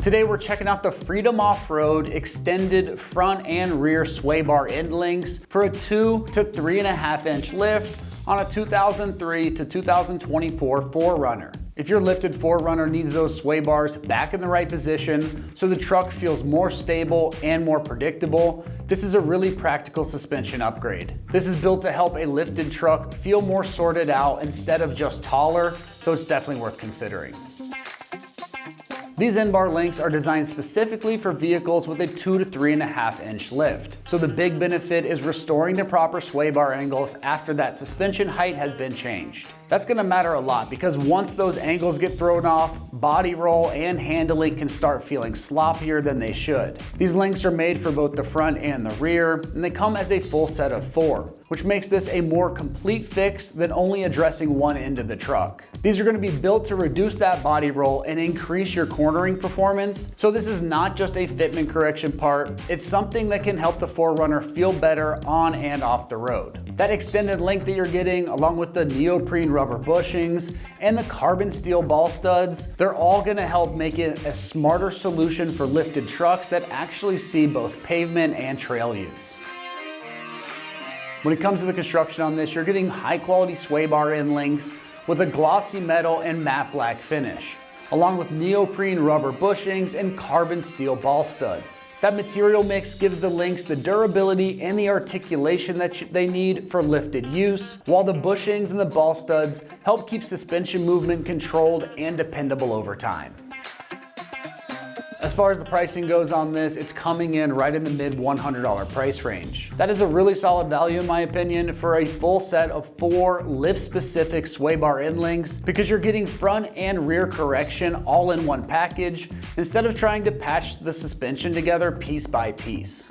Today we're checking out the Freedom Offroad extended front and rear sway bar end links for a 2 to 3.5 inch lift on a 2003 to 2024 4Runner. If your lifted 4Runner needs those sway bars back in the right position so the truck feels more stable and more predictable, this is a really practical suspension upgrade. This is built to help a lifted truck feel more sorted out instead of just taller, so it's definitely worth considering. These end bar links are designed specifically for vehicles with a 2 to 3.5 inch lift. So the big benefit is restoring the proper sway bar angles after that suspension height has been changed. That's gonna matter a lot because once those angles get thrown off, body roll and handling can start feeling sloppier than they should. These links are made for both the front and the rear, and they come as a full set of 4, which makes this a more complete fix than only addressing one end of the truck. These are gonna be built to reduce that body roll and increase your cornering performance. So this is not just a fitment correction part, it's something that can help the 4Runner feel better on and off the road. That extended length that you're getting, along with the neoprene rubber bushings and the carbon steel ball studs, they're all gonna help make it a smarter solution for lifted trucks that actually see both pavement and trail use. When it comes to the construction on this, you're getting high quality sway bar end links with a glossy metal and matte black finish, along with neoprene rubber bushings and carbon steel ball studs. That material mix gives the links the durability and the articulation that they need for lifted use, while the bushings and the ball studs help keep suspension movement controlled and dependable over time. As far as the pricing goes on this, it's coming in right in the mid $100 price range. That is a really solid value in my opinion for a full set of 4 lift-specific sway bar end links because you're getting front and rear correction all in one package instead of trying to patch the suspension together piece by piece.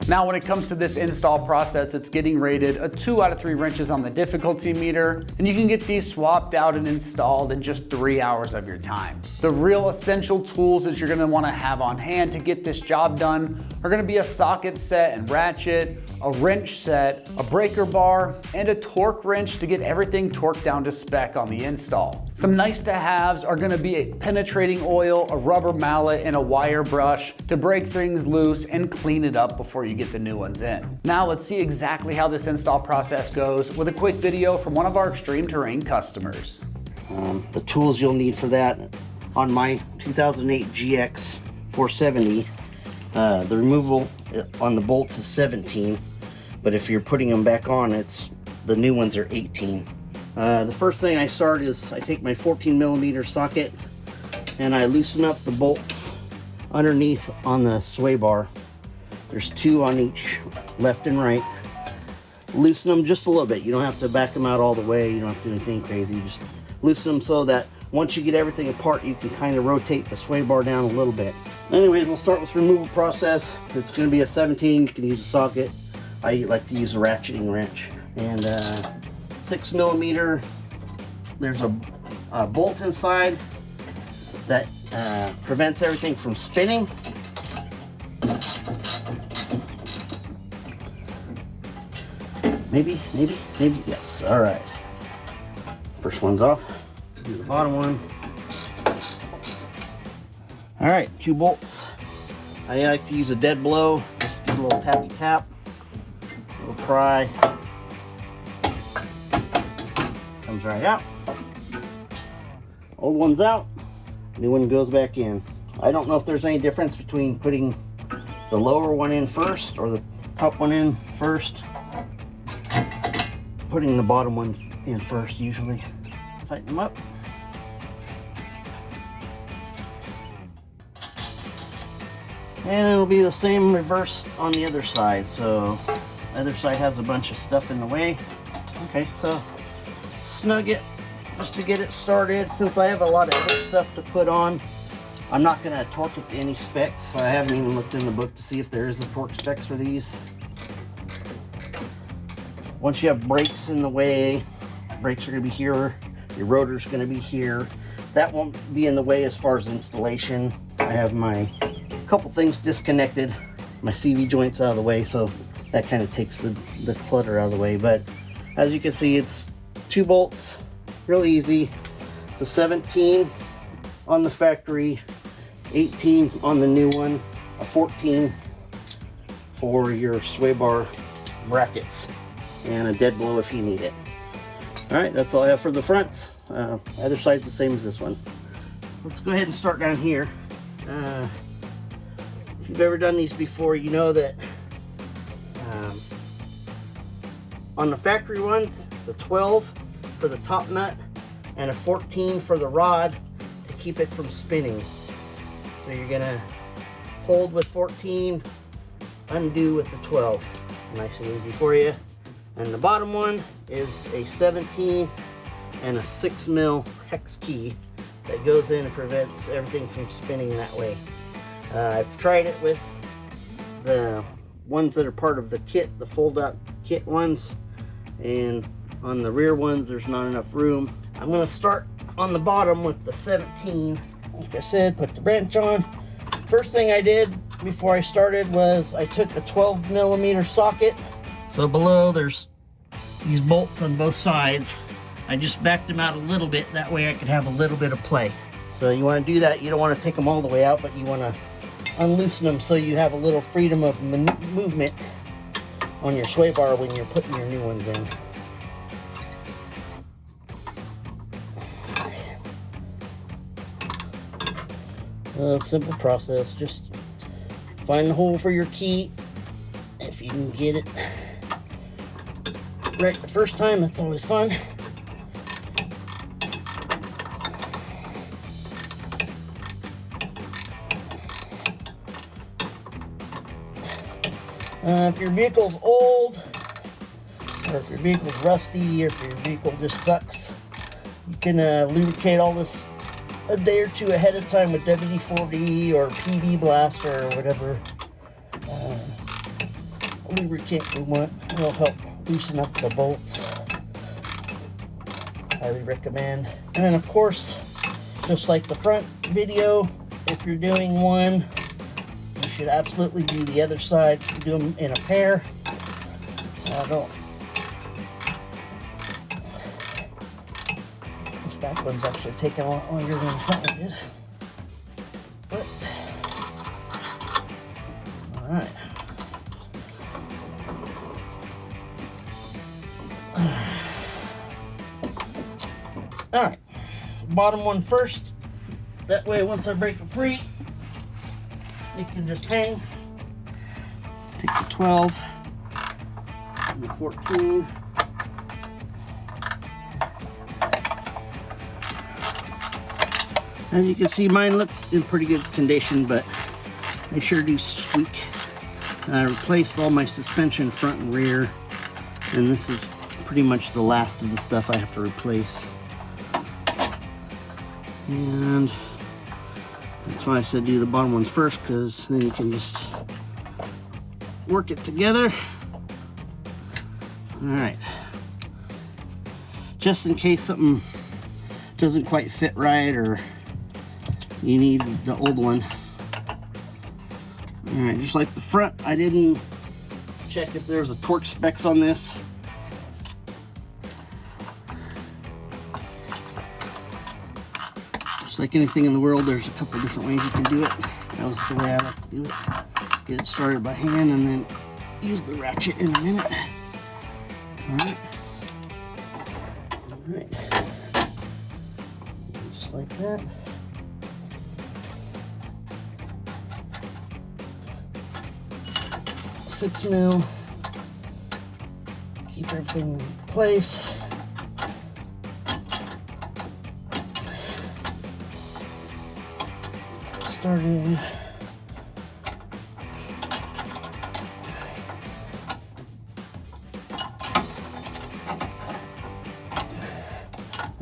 Now, when it comes to this install process, it's getting rated a 2 out of 3 wrenches on the difficulty meter, and you can get these swapped out and installed in just 3 hours of your time. The real essential tools that you're gonna wanna have on hand to get this job done are gonna be a socket set and ratchet, a wrench set, a breaker bar, and a torque wrench to get everything torqued down to spec on the install. Some nice to haves are gonna be a penetrating oil, a rubber mallet, and a wire brush to break things loose and clean it up before you get the new ones in. Now let's see exactly how this install process goes with a quick video from one of our ExtremeTerrain customers. The tools you'll need for that on my 2008 GX 470, the removal on the bolts is 17, but if you're putting them back on, the new ones are 18. The first thing I start is I take my 14mm socket and I loosen up the bolts underneath on the sway bar. There's 2 on each, left and right. Loosen them just a little bit. You don't have to back them out all the way. You don't have to do anything crazy. You just loosen them so that once you get everything apart, you can kind of rotate the sway bar down a little bit. Anyways, we'll start with the removal process. It's going to be a 17. You can use a socket. I like to use a ratcheting wrench. And 6mm. There's a bolt inside that prevents everything from spinning. Maybe, yes. All right. First one's off. Do the bottom one. All right, 2 bolts. I like to use a dead blow. Just give a little tappy tap. A little pry. Comes right out. Old one's out. New one goes back in. I don't know if there's any difference between putting the lower one in first or the top one in first. Putting the bottom one in first usually. Tighten them up. And it'll be the same reverse on the other side. So the other side has a bunch of stuff in the way. Okay, so snug it just to get it started. Since I have a lot of other stuff to put on, I'm not going to torque it to any specs. I haven't even looked in the book to see if there is a torque specs for these. Once you have brakes in the way, brakes are going to be here, your rotor's going to be here. That won't be in the way as far as installation. I have my couple things disconnected, my CV joints out of the way, so that kind of takes the clutter out of the way. But as you can see, it's 2 bolts, really easy. It's a 17 on the factory, 18 on the new one, a 14 for your sway bar brackets, and a dead blow if you need it. All right, that's all I have for the front. Other side's the same as this one. Let's go ahead and start down here. If you've ever done these before, you know that on the factory ones, it's a 12 for the top nut and a 14 for the rod to keep it from spinning. So you're gonna hold with 14, undo with the 12. Nice and easy for you. And the bottom one is a 17 and a 6mm hex key that goes in and prevents everything from spinning that way. I've tried it with the ones that are part of the kit, the fold-out kit ones, and on the rear ones there's not enough room. I'm going to start on the bottom with the 17. Like I said, put the wrench on. First thing I did before I started was I took a 12mm socket. So below there's these bolts on both sides. I just backed them out a little bit, that way I could have a little bit of play. So you want to do that, you don't want to take them all the way out, but you want to unloosen them so you have a little freedom of movement on your sway bar when you're putting your new ones in. Simple process, just find the hole for your key. If you can get it right the first time, that's always fun. If your vehicle's old, or if your vehicle's rusty, or if your vehicle just sucks, you can lubricate all this a day or two ahead of time with WD-40 or PB Blast or whatever lubricant you want. It'll help loosen up the bolts. Highly recommend. And then of course, just like the front video, if you're doing one, you should absolutely do the other side. Do them in a pair. This back one's actually taking a lot longer than the front one did. But, all right. All right, bottom one first. That way, once I break it free, it can just hang. Take the 12 and the 14. As you can see, mine look in pretty good condition, but they sure do squeak. I replaced all my suspension front and rear, and this is pretty much the last of the stuff I have to replace. And that's why I said do the bottom ones first, because then you can just work it together. All right. Just in case something doesn't quite fit right or you need the old one. All right, just like the front, I didn't check if there was a torque specs on this. Like anything in the world, there's a couple different ways you can do it. That was the way I like to do it. Get it started by hand and then use the ratchet in a minute. Alright. Alright. Just like that. Six mil. Keep everything in place. Starting.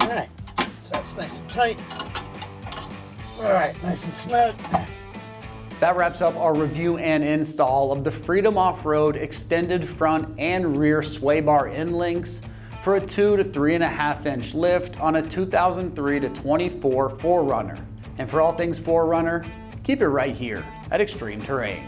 All right, so that's nice and tight. All right, nice and snug. That wraps up our review and install of the Freedom Off-Road extended front and rear sway bar end links for a 2 to 3.5 inch lift on a 2003 to 24 4Runner. And for all things 4Runner, keep it right here at Extreme Terrain.